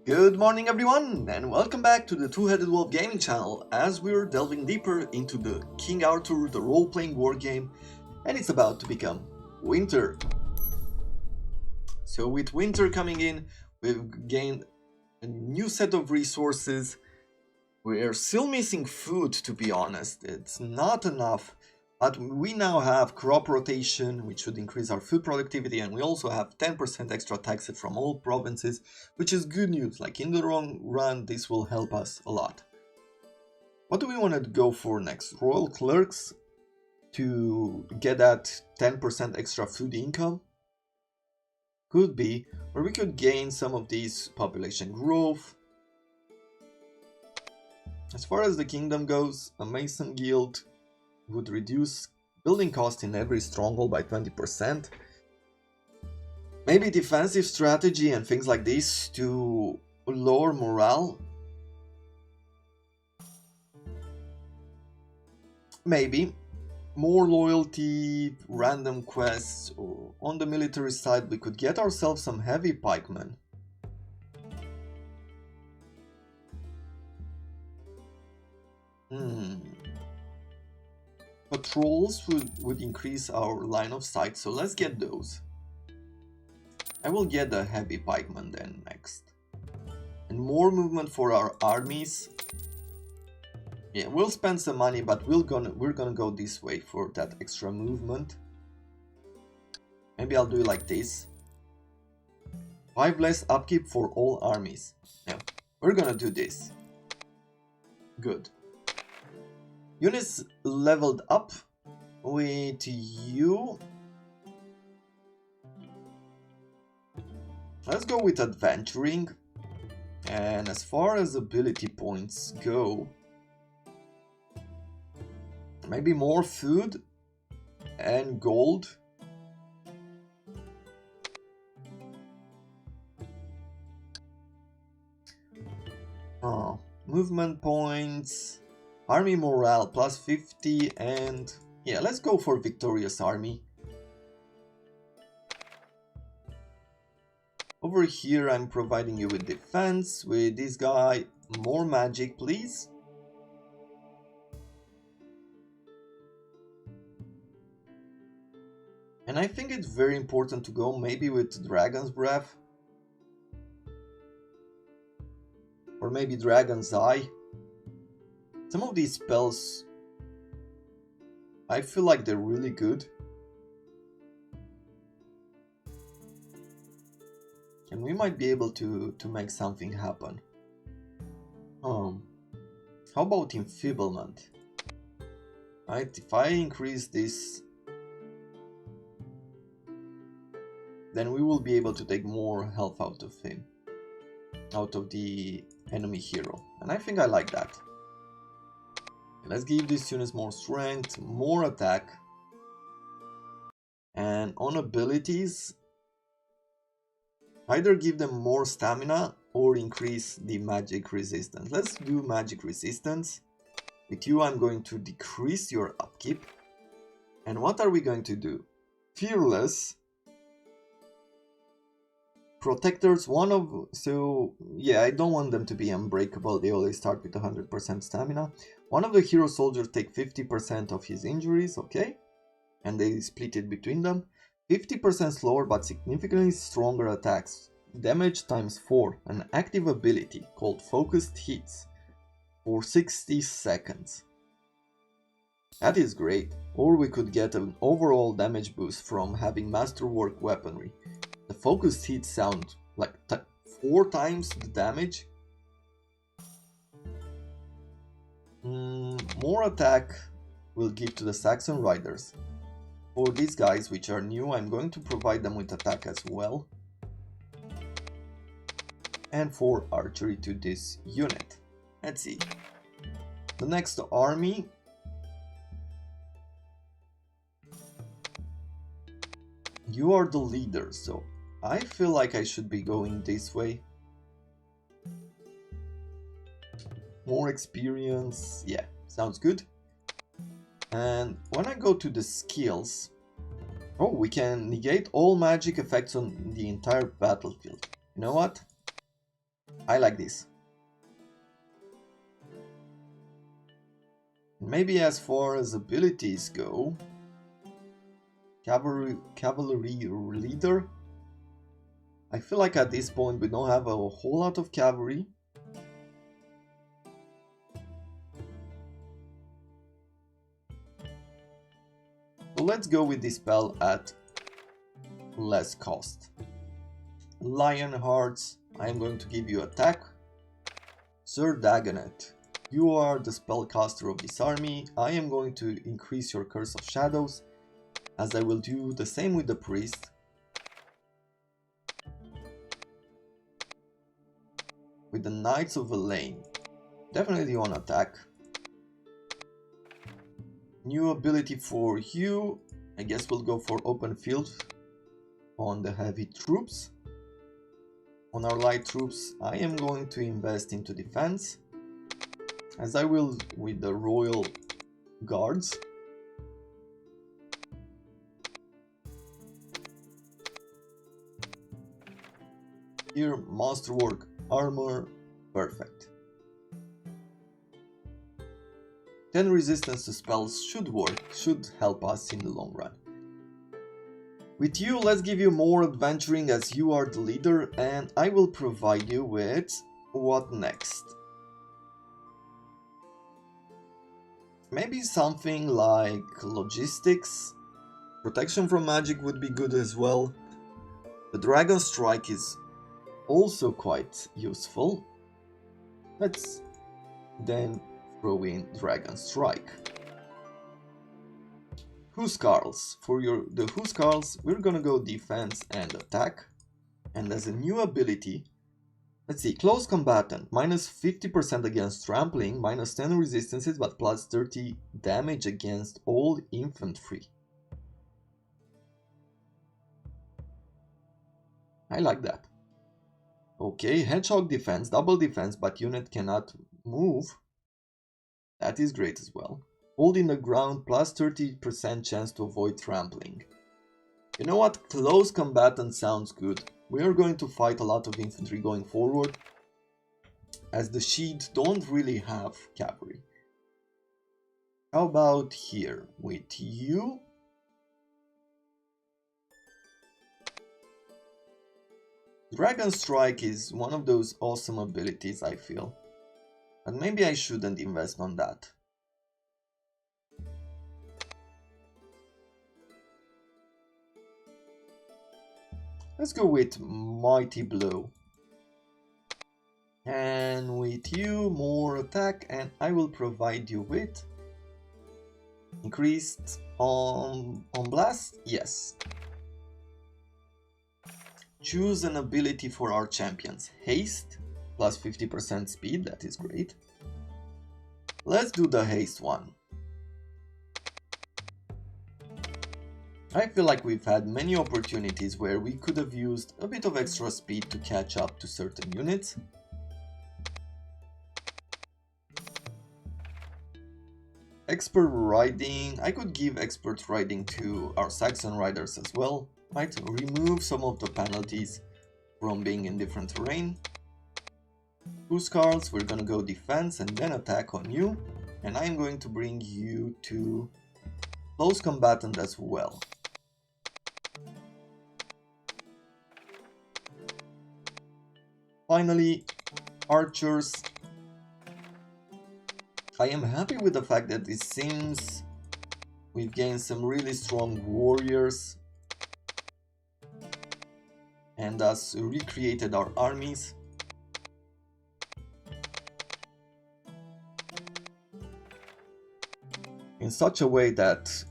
Good morning everyone, and welcome back to the Two-Headed Wolf gaming channel as we're delving deeper into the King Arthur, the role-playing war game, and it's about to become winter. So with winter coming in, we've gained a new set of resources. We're still missing food, to be honest. It's not enough, but we now have crop rotation, which should increase our food productivity, and we also have 10% extra taxes from all provinces, which is good news. Like, in the long run, this will help us a lot. What do we want to go for next? Royal clerks to get that 10% extra food income? Could be, or we could gain some of these population growth. As far as the kingdom goes, a Mason guild would reduce building cost in every stronghold by 20%. Maybe defensive strategy and things like this to lower morale. Maybe more loyalty, random quests, or on the military side we could get ourselves some heavy pikemen. Patrols would increase our line of sight, so let's get those. I will get the heavy pikemen then next. And more movement for our armies. Yeah, we'll spend some money, but we're gonna go this way for that extra movement. Maybe I'll do it like this. 5 less upkeep for all armies. Yeah, we're gonna do this. Good. Units leveled up with you. Let's go with adventuring. And as far as ability points go, maybe more food and gold. Oh, movement points. Army morale plus 50, and yeah, let's go for victorious army. Over here I'm providing you with defense. With this guy, more magic please. And I think it's very important to go maybe with Dragon's Breath. Or maybe Dragon's Eye. Some of these spells, I feel like they're really good. And we might be able to make something happen. How about enfeeblement? Right, if I increase this, then we will be able to take more health out of him. Out of the enemy hero. And I think I like that. Let's give these units more strength, more attack. And on abilities, either give them more stamina or increase the magic resistance. Let's do magic resistance. With you I'm going to decrease your upkeep. And what are we going to do? Fearless. Protectors, so yeah, I don't want them to be unbreakable. They always start with 100% stamina. One of the hero soldiers take 50% of his injuries, okay? And they split it between them. 50% slower but significantly stronger attacks. Damage times 4. An active ability called Focused Hits for 60 seconds. That is great. Or we could get an overall damage boost from having Masterwork weaponry. The focused hits sound like 4 times the damage. More attack will give to the Saxon Riders. For these guys, which are new, I'm going to provide them with attack as well. And for archery to this unit. Let's see. The next army. You are the leader, so I feel like I should be going this way. More experience, yeah, sounds good. And when I go to the skills, oh, we can negate all magic effects on the entire battlefield. You know what? I like this. Maybe as far as abilities go, cavalry leader. I feel like at this point we don't have a whole lot of cavalry. So let's go with this spell at less cost. Lion Hearts, I am going to give you attack. Sir Dagonet, you are the spellcaster of this army. I am going to increase your Curse of Shadows, as I will do the same with the priest. With the Knights of Elaine, definitely on attack. New ability for you, I guess we'll go for open field on the heavy troops. On our light troops, I am going to invest into defense, as I will with the Royal Guards. Here, Masterwork Armor, perfect. 10 resistance to spells should work, should help us in the long run. With you, let's give you more adventuring as you are the leader, and I will provide you with what next? Maybe something like logistics. Protection from magic would be good as well. The Dragon Strike is also quite useful. Let's then throw in Dragon Strike. Huskarls. For the Huskarls, we're gonna go defense and attack. And as a new ability, let's see, close combatant, minus 50% against trampling, minus 10 resistances, but plus 30 damage against all infantry. I like that. Okay, hedgehog defense, double defense, but unit cannot move. That is great as well. Holding the ground, plus 30% chance to avoid trampling. You know what? Close combatant sounds good. We are going to fight a lot of infantry going forward, as the Sheet don't really have cavalry. How about here with you? Dragon Strike is one of those awesome abilities, I feel. But maybe I shouldn't invest on that. Let's go with Mighty Blow. And with you, more attack, and I will provide you with increased on blast? Yes. Choose an ability for our champions. Haste, plus 50% speed, that is great. Let's do the haste one. I feel like we've had many opportunities where we could have used a bit of extra speed to catch up to certain units. Expert riding, I could give expert riding to our Saxon riders as well. Might remove some of the penalties from being in different terrain. Huskarls, we're gonna go defense and then attack on you. And I'm going to bring you to close combatant as well. Finally, archers. I am happy with the fact that it seems we've gained some really strong warriors and thus recreated our armies. In such a way that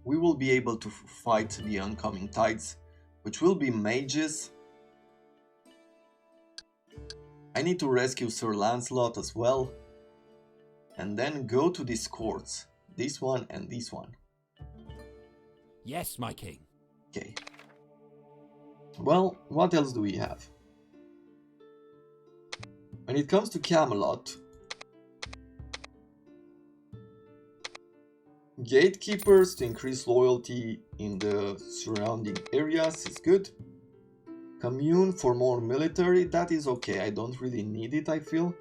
we will be able to fight the oncoming tides, which will be mages. I need to rescue Sir Lancelot as well, and then go to these courts, this one and this one. Yes, my king. Okay. Well, what else do we have? When it comes to Camelot, gatekeepers to increase loyalty in the surrounding areas is good. Commune for more military, that is okay. I don't really need it, I feel.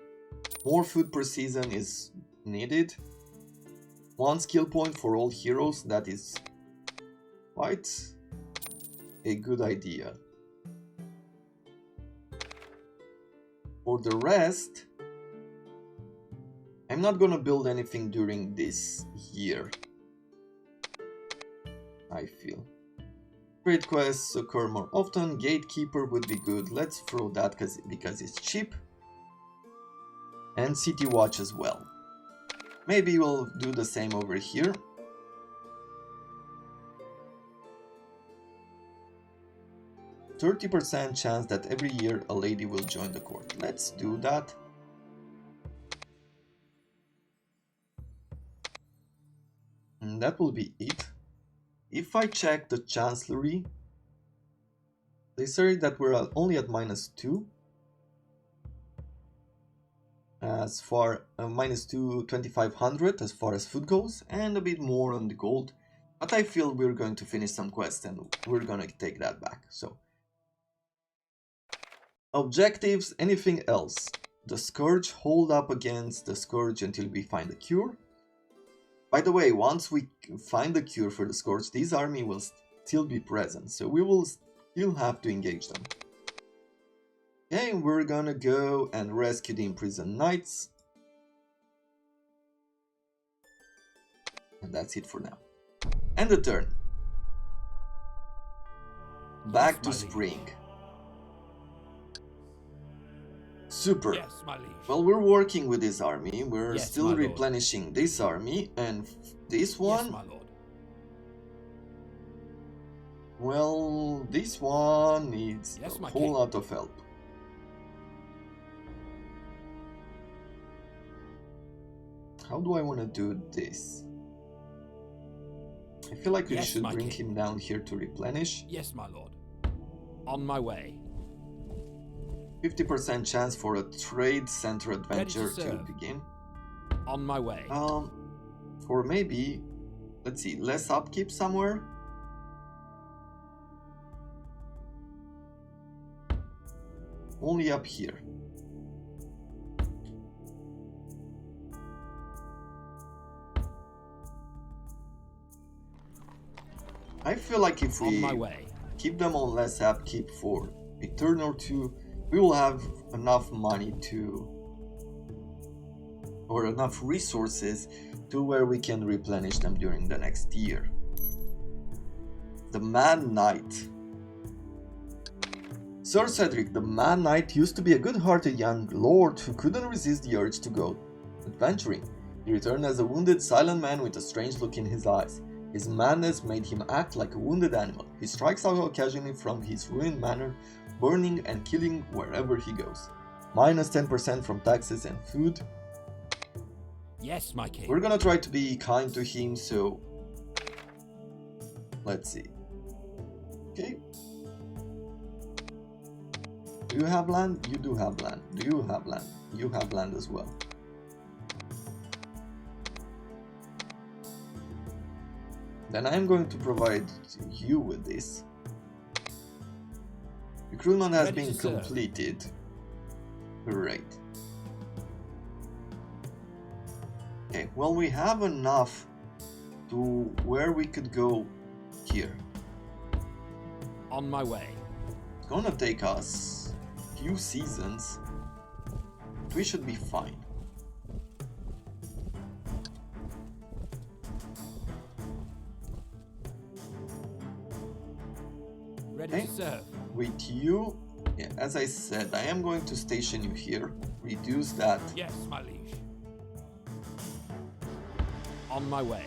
More food per season is needed. 1 skill point for all heroes, that is quite a good idea. For the rest, I'm not gonna build anything during this year, I feel. Trade quests occur more often. Gatekeeper would be good. Let's throw that because it's cheap. And City Watch as well. Maybe we'll do the same over here. %30% chance that every year a lady will join the court. Let's do that. And that will be it. If I check the Chancellery, they say that we're only at -2. As far -2 2500 as far as food goes, and a bit more on the gold. But I feel we're going to finish some quests and we're gonna take that back. So objectives, anything else? The Scourge, hold up against the Scourge until we find a cure. By the way, once we find the cure for the Scourge, this army will still be present, so we will still have to engage them. Okay, we're gonna go and rescue the imprisoned knights. And that's it for now. End the turn. Back to spring. Super. Yes, my liege. Well, we're working with this army. We're still replenishing this army, and this one. Yes, my lord. Well, this one needs a whole lot of help. How do I want to do this? I feel like we should bring him down here to replenish. Yes, my lord. On my way. 50% chance for a trade center adventure to begin. On my way. Or maybe, let's see, less upkeep somewhere. Only up here. I feel like if we keep them on less upkeep for a turn or two, we will have enough money to, or enough resources to where we can replenish them during the next year. The Man Knight. Sir Cedric, the Man Knight used to be a good-hearted young lord who couldn't resist the urge to go adventuring. He returned as a wounded, silent man with a strange look in his eyes. His madness made him act like a wounded animal. He strikes out occasionally from his ruined manor, burning and killing wherever he goes. Minus 10% from taxes and food. Yes, my king. We're gonna try to be kind to him, so let's see. Okay. Do you have land? You do have land. Do you have land? You have land as well. Then I'm going to provide you with this. Recruitment has been completed. Great. Okay, well, we have enough to where we could go here. On my way. It's gonna take us a few seasons. We should be fine. Ready to serve. With you, yeah, as I said, I am going to station you here. Reduce that. Yes, my liege. On my way.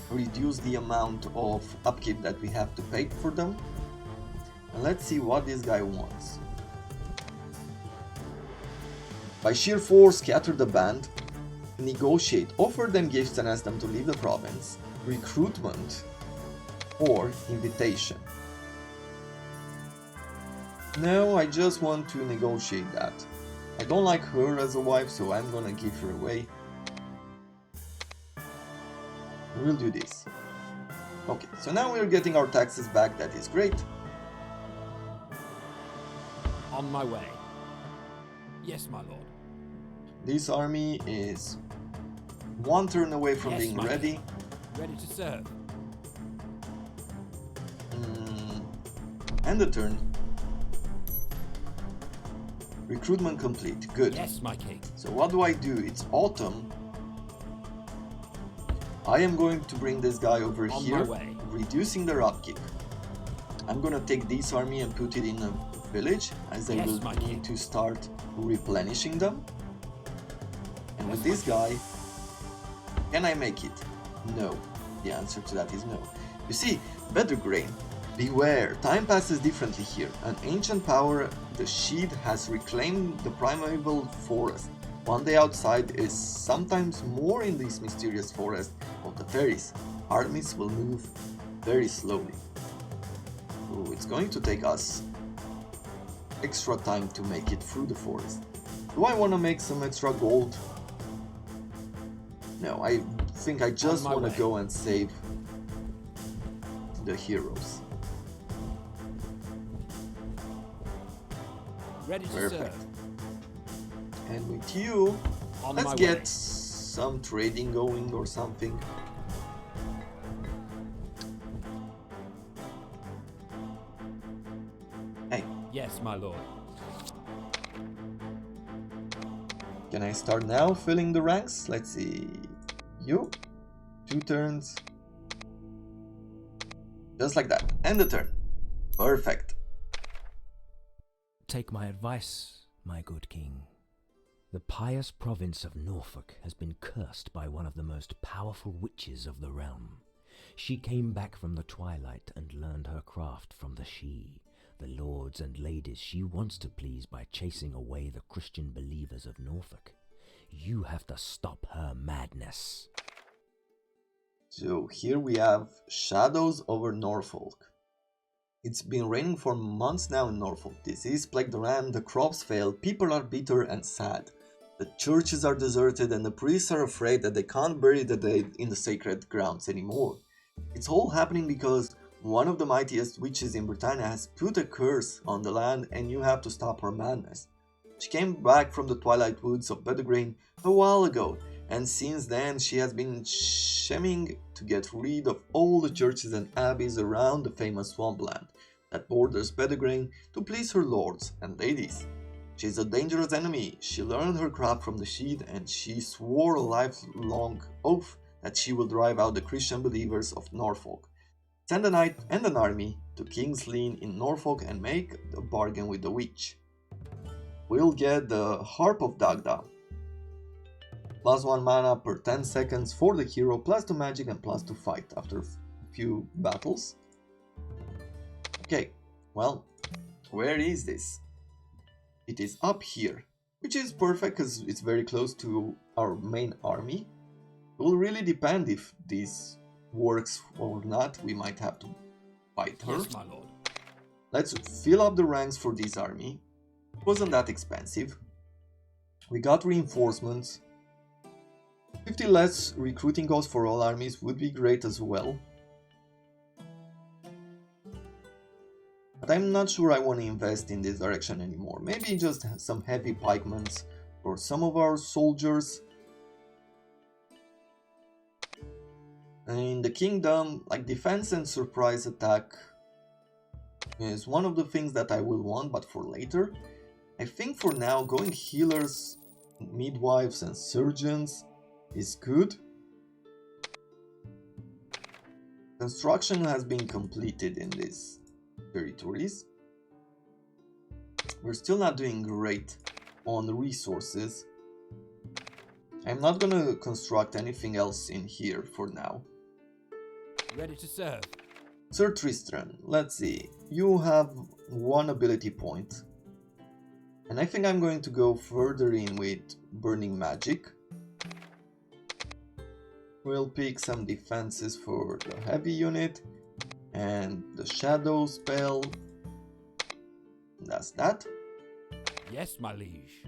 Reduce the amount of upkeep that we have to pay for them. And let's see what this guy wants. By sheer force, scatter the band. Negotiate. Offer them gifts and ask them to leave the province. Recruitment. Or invitation. No, I just want to negotiate that. I don't like her as a wife, so I'm gonna give her away. We'll do this. Okay, so now we're getting our taxes back, that is great. On my way. Yes, my lord. This army is one turn away from Yes, being my ready. king. Ready to serve. And a turn. Recruitment complete. Good. Yes, my king. So what do I do? It's autumn. I am going to bring this guy over On here, my way. reducing their upkeep. I'm gonna take this army and put it in a village, as I Yes, will my need king. to start replenishing them. And with Yes, this guy, can I make it? No. The answer to that is no. You see, better grain. Beware, time passes differently here. An ancient power, the Sheed, has reclaimed the primeval forest. One day outside is sometimes more in this mysterious forest of the fairies. Armies will move very slowly. Oh, it's going to take us extra time to make it through the forest. Do I want to make some extra gold? No, I think I just want to go and save the heroes. Ready to Perfect. serve. And with you, On let's my get way. some trading going or something. Hey, Yes, my lord. can I start now filling the ranks? Let's see. You, 2 turns. Just like that. End the turn. Perfect. Take my advice, my good king. The pious province of Norfolk has been cursed by one of the most powerful witches of the realm. She came back from the twilight and learned her craft from the Sidhe, the lords and ladies she wants to please by chasing away the Christian believers of Norfolk. You have to stop her madness. So here we have shadows over Norfolk. It's been raining for months now in Norfolk. Disease plagued the land, the crops fail, people are bitter and sad. The churches are deserted and the priests are afraid that they can't bury the dead in the sacred grounds anymore. It's all happening because one of the mightiest witches in Britannia has put a curse on the land and you have to stop her madness. She came back from the twilight woods of Bedegrain a while ago, and since then she has been scheming to get rid of all the churches and abbeys around the famous swampland that borders Bedegrain to please her lords and ladies. She's a dangerous enemy. She learned her craft from the Sheed and she swore a lifelong oath that she will drive out the Christian believers of Norfolk. Send a knight and an army to King's Lynn in Norfolk and make a bargain with the witch. We'll get the Harp of Dagda. +1 mana per 10 seconds for the hero, +2 magic and +2 fight after a few battles. Okay, well, where is this? It is up here, which is perfect because it's very close to our main army. It will really depend if this works or not. We might have to fight her. Yes, my lord. Let's fill up the ranks for this army. It wasn't that expensive. We got reinforcements. 50 less recruiting costs for all armies would be great as well. But I'm not sure I want to invest in this direction anymore. Maybe just some heavy pikemen for some of our soldiers. In the kingdom, like defense and surprise attack is one of the things that I will want, but for later. I think for now going healers, midwives and surgeons is good. Construction has been completed in these territories. We're still not doing great on resources. I'm not gonna construct anything else in here for now. Ready to serve. Sir Tristram, let's see. You have 1 ability point. And I think I'm going to go further in with Burning Magic. We'll pick some defenses for the heavy unit and the shadow spell. That's that. Yes, my liege.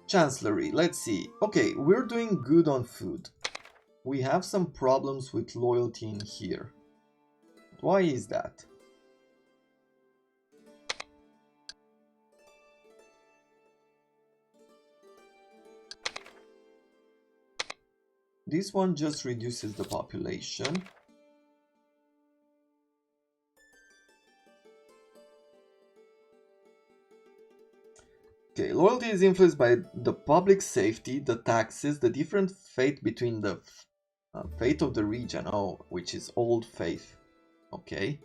Chancellery, let's see. Okay, we're doing good on food. We have some problems with loyalty in here. Why is that? This one just reduces the population. Okay, loyalty is influenced by the public safety, the taxes, the different faith between the faith of the region, which is old faith, okay,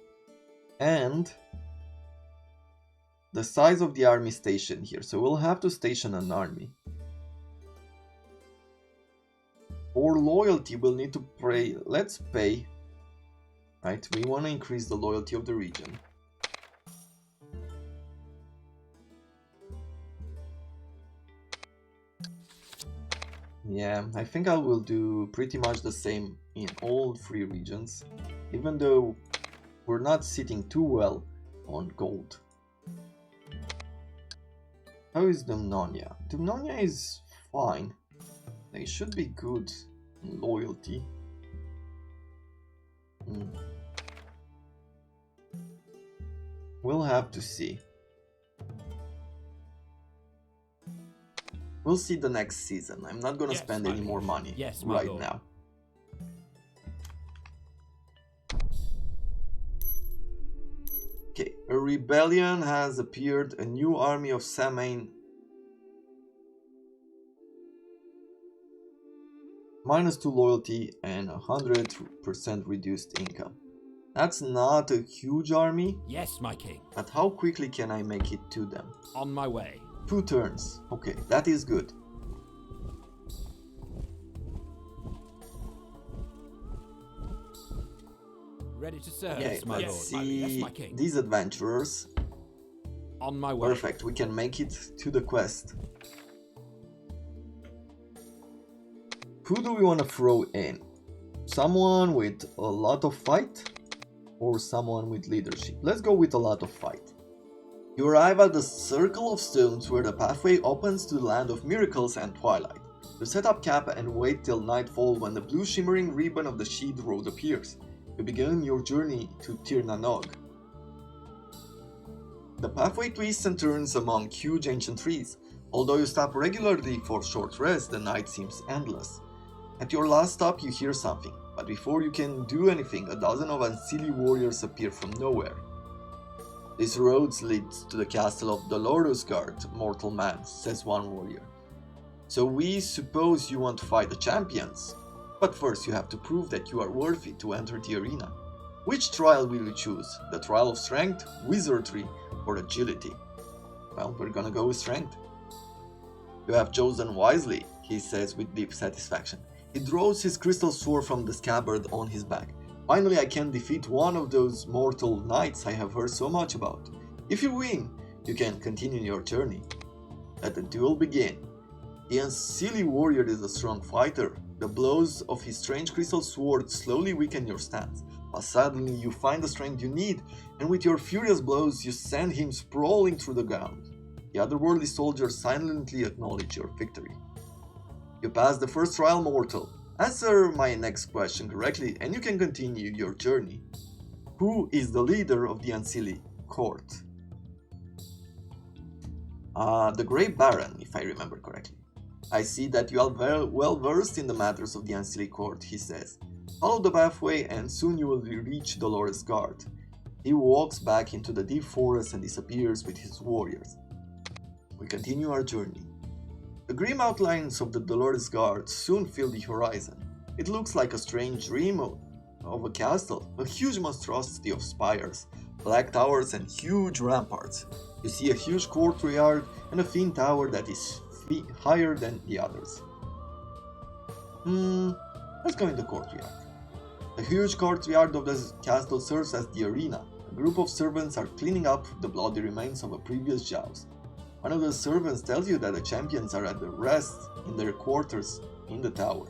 and the size of the army station here. So we'll have to station an army. For loyalty, we'll need to pay. Let's pay. Right, we want to increase the loyalty of the region. Yeah, I think I will do pretty much the same in all 3 regions, even though we're not sitting too well on gold. How is Dumnonia? Dumnonia is fine. They should be good in loyalty. We'll have to see. We'll see the next season. I'm not gonna spend any more money right now. Okay, a rebellion has appeared. A new army of Samain. -2 loyalty and 100% reduced income. That's not a huge army. Yes, my king. But how quickly can I make it to them? On my way. 2 turns. Okay, that is good. Ready to serve, Yeah, my let's lord. see Yes, my king. these adventurers. On my way. Perfect, we can make it to the quest. Who do we want to throw in? Someone with a lot of fight? Or someone with leadership? Let's go with a lot of fight. You arrive at the Circle of Stones where the pathway opens to the land of miracles and twilight. You set up camp and wait till nightfall when the blue shimmering ribbon of the Sheed Road appears. You begin your journey to Tir na Nog. The pathway twists and turns among huge ancient trees. Although you stop regularly for short rest, the night seems endless. At your last stop you hear something, but before you can do anything, a dozen of Unseelie warriors appear from nowhere. This road leads to the castle of Dolorous Guard, mortal man, says one warrior. So we suppose you want to fight the champions? But first you have to prove that you are worthy to enter the arena. Which trial will you choose? The trial of strength, wizardry, or agility? Well, we're gonna go with strength. You have chosen wisely, he says with deep satisfaction. He draws his crystal sword from the scabbard on his back. Finally, I can defeat one of those mortal knights I have heard so much about. If you win, you can continue your journey. Let the duel begin. The Unseelie warrior is a strong fighter. The blows of his strange crystal sword slowly weaken your stance, but suddenly you find the strength you need, and with your furious blows you send him sprawling through the ground. The otherworldly soldiers silently acknowledge your victory. You pass the first trial, mortal. Answer my next question correctly and you can continue your journey. Who is the leader of the Unseelie court? The Great Baron, if I remember correctly. I see that you are very well versed in the matters of the Unseelie court, he says. Follow the pathway and soon you will reach Dolorous Guard. He walks back into the deep forest and disappears with his warriors. We continue our journey. The grim outlines of the Dolorous Guard soon fill the horizon. It looks like a strange dream of a castle, a huge monstrosity of spires, black towers and huge ramparts. You see a huge courtyard and a thin tower that is higher than the others. Let's go in the courtyard. The huge courtyard of the castle serves as the arena. A group of servants are cleaning up the bloody remains of a previous joust. One of the servants tells you that the champions are at rest in their quarters in the tower.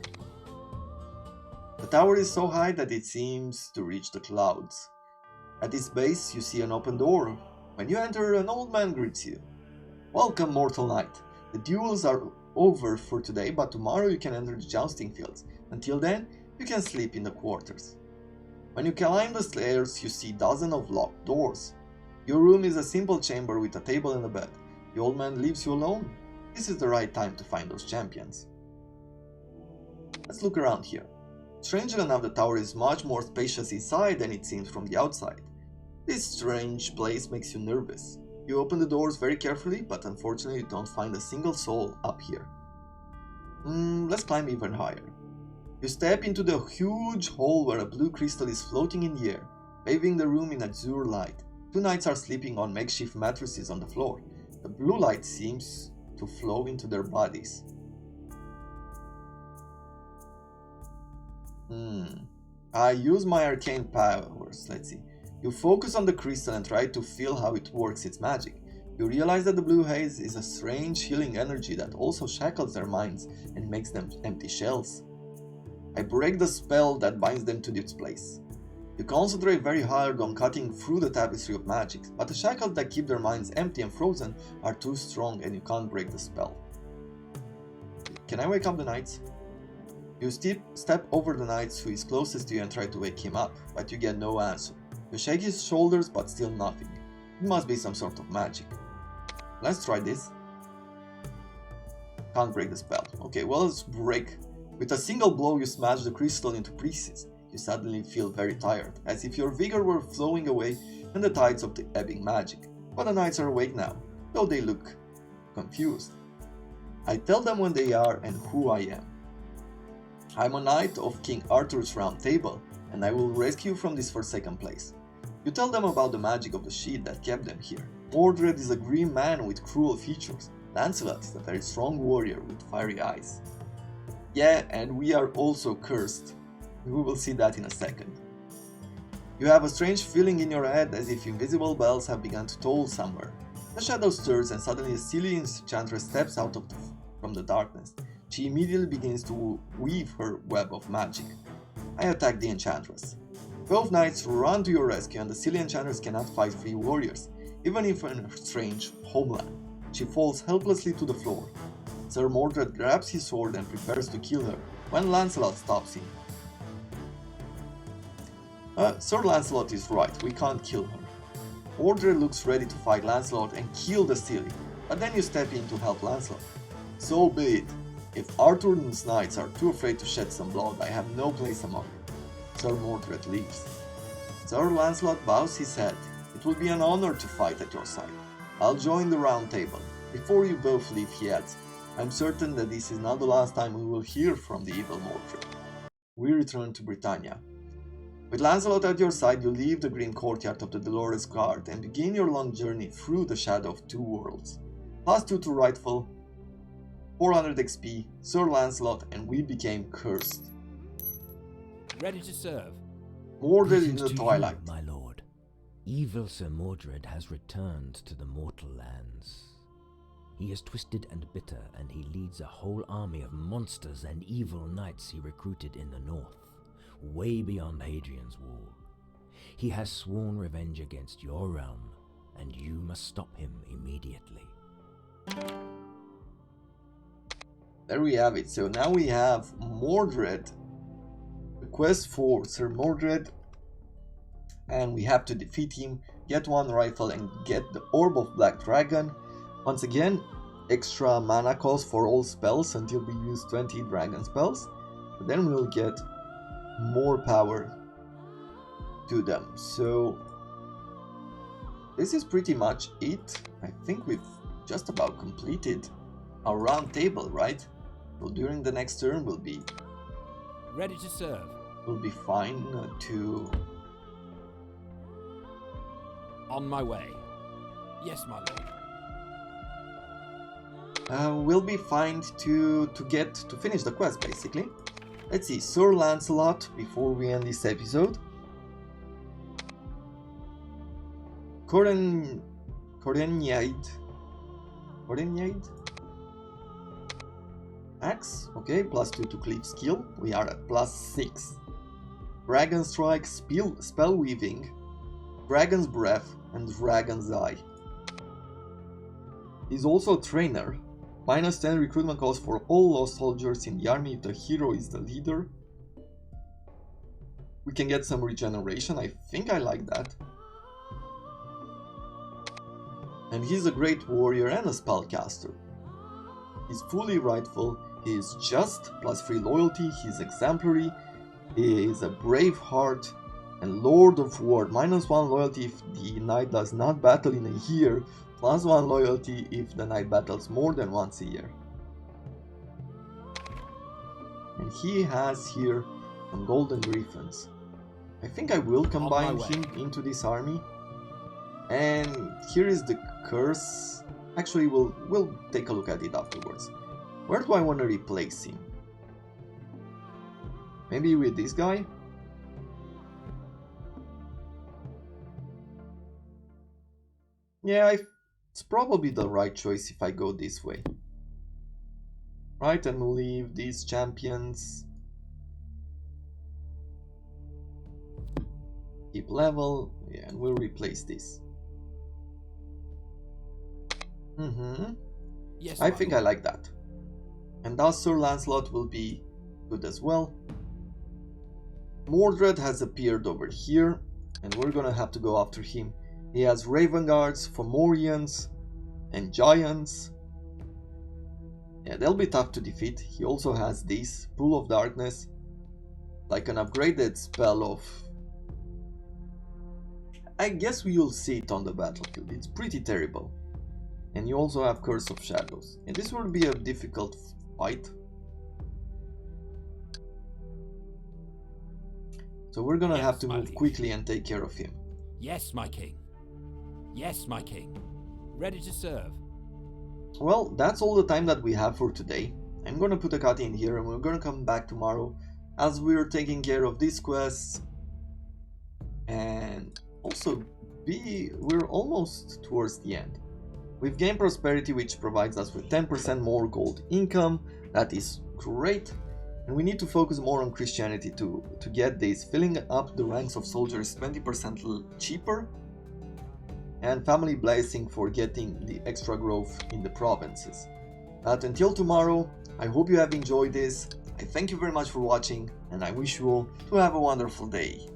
The tower is so high that it seems to reach the clouds. At its base you see an open door. When you enter, an old man greets you. Welcome, mortal knight. The duels are over for today, but tomorrow you can enter the jousting fields. Until then, you can sleep in the quarters. When you climb the stairs, you see dozens of locked doors. Your room is a simple chamber with a table and a bed. The old man leaves you alone. This is the right time to find those champions. Let's look around here. Strangely enough, the tower is much more spacious inside than it seems from the outside. This strange place makes you nervous. You open the doors very carefully, but unfortunately you don't find a single soul up here. Let's climb even higher. You step into the huge hall where a blue crystal is floating in the air, bathing the room in azure light. Two knights are sleeping on makeshift mattresses on the floor. The blue light seems to flow into their bodies. I use my arcane powers. Let's see. You focus on the crystal and try to feel how it works its magic. You realize that the blue haze is a strange healing energy that also shackles their minds and makes them empty shells. I break the spell that binds them to its place. You concentrate very hard on cutting through the tapestry of magics, but the shackles that keep their minds empty and frozen are too strong and you can't break the spell. Can I wake up the knights? You step over the knight who is closest to you and try to wake him up, but you get no answer. You shake his shoulders, but still nothing. It must be some sort of magic. Let's try this. Can't break the spell. Okay, well, let's break. With a single blow, you smash the crystal into pieces. You suddenly feel very tired, as if your vigor were flowing away in the tides of the ebbing magic. But the knights are awake now, though they look confused. I tell them when they are and who I am. I'm a knight of King Arthur's Round Table, and I will rescue you from this forsaken place. You tell them about the magic of the sheet that kept them here. Mordred is a grim man with cruel features. Lancelot is a very strong warrior with fiery eyes. Yeah, and we are also cursed. We will see that in a second. You have a strange feeling in your head as if invisible bells have begun to toll somewhere. The shadow stirs and suddenly a silly enchantress steps out from the darkness. She immediately begins to weave her web of magic. I attack the enchantress. Both knights run to your rescue and the silly enchantress cannot fight 3 warriors, even if in a strange homeland. She falls helplessly to the floor. Sir Mordred grabs his sword and prepares to kill her, when Lancelot stops him. Sir Lancelot is right, we can't kill her. Mordred looks ready to fight Lancelot and kill the silly, but then you step in to help Lancelot. So be it. If Arthur's knights are too afraid to shed some blood, I have no place among them. Sir Mordred leaves. Sir Lancelot bows his head. It will be an honor to fight at your side. I'll join the round table. Before you both leave, he adds, I'm certain that this is not the last time we will hear from the evil Mordred. We return to Britannia. With Lancelot at your side, you leave the grim courtyard of the Dolores Guard and begin your long journey through the shadow of 2 worlds. +2 to Rightful, 400 XP, Sir Lancelot, and we became cursed. Ready to serve. Mordred in Greetings the to you, twilight. my lord. Evil Sir Mordred has returned to the mortal lands. He is twisted and bitter, and he leads a whole army of monsters and evil knights he recruited in the north, way beyond Hadrian's Wall. He has sworn revenge against your realm, and you must stop him immediately. There we have it. So now we have Mordred. The quest for Sir Mordred. And we have to defeat him, get 1 rifle and get the Orb of Black Dragon. Once again, extra mana cost for all spells until we use 20 dragon spells. But then we'll get more power to them. So this is pretty much it. I think we've just about completed our round table, right? So during the next turn we'll be Ready to serve. fine to On my way. Yes, my lord. we'll be fine to finish the quest basically. Let's see, Sir Lancelot, before we end this episode. Corenyaid. Axe, okay, +2 to cleave skill. We are at +6. Dragon Strike, Spell Weaving, Dragon's Breath, and Dragon's Eye. He's also a trainer. -10 recruitment cost for all lost soldiers in the army if the hero is the leader. We can get some regeneration. I think I like that. And he's a great warrior and a spellcaster. He's fully rightful. He is just, +3 loyalty. He's exemplary. He is a brave heart and Lord of War. -1 loyalty if the knight does not battle in a year. +1 loyalty if the knight battles more than once a year. And he has here some golden griffins. I think I will combine him into this army. And here is the curse. Actually, we'll take a look at it afterwards. Where do I want to replace him? Maybe with this guy? Yeah, it's probably the right choice if I go this way. Right, and we'll leave these champions. Keep level, yeah, and we'll replace this. Yes, I think I like that. And thus Sir Lancelot will be good as well. Mordred has appeared over here, and we're gonna have to go after him. He has Raven Guards, Fomorians, and Giants. Yeah, they'll be tough to defeat. He also has this, Pool of Darkness, like an upgraded spell of... I guess we'll see it on the battlefield. It's pretty terrible. And you also have Curse of Shadows. And this will be a difficult fight. So we're gonna have to move quickly and take care of him. Yes, my king. Yes, my king. Ready to serve. Well, that's all the time that we have for today. I'm gonna put a cut in here and we're gonna come back tomorrow as we're taking care of these quests. And also, we're almost towards the end. We've gained prosperity, which provides us with 10% more gold income. That is great. And we need to focus more on Christianity to get this. Filling up the ranks of soldiers 20% cheaper. And family blessing for getting the extra growth in the provinces. But until tomorrow, I hope you have enjoyed this. I thank you very much for watching, and I wish you all to have a wonderful day.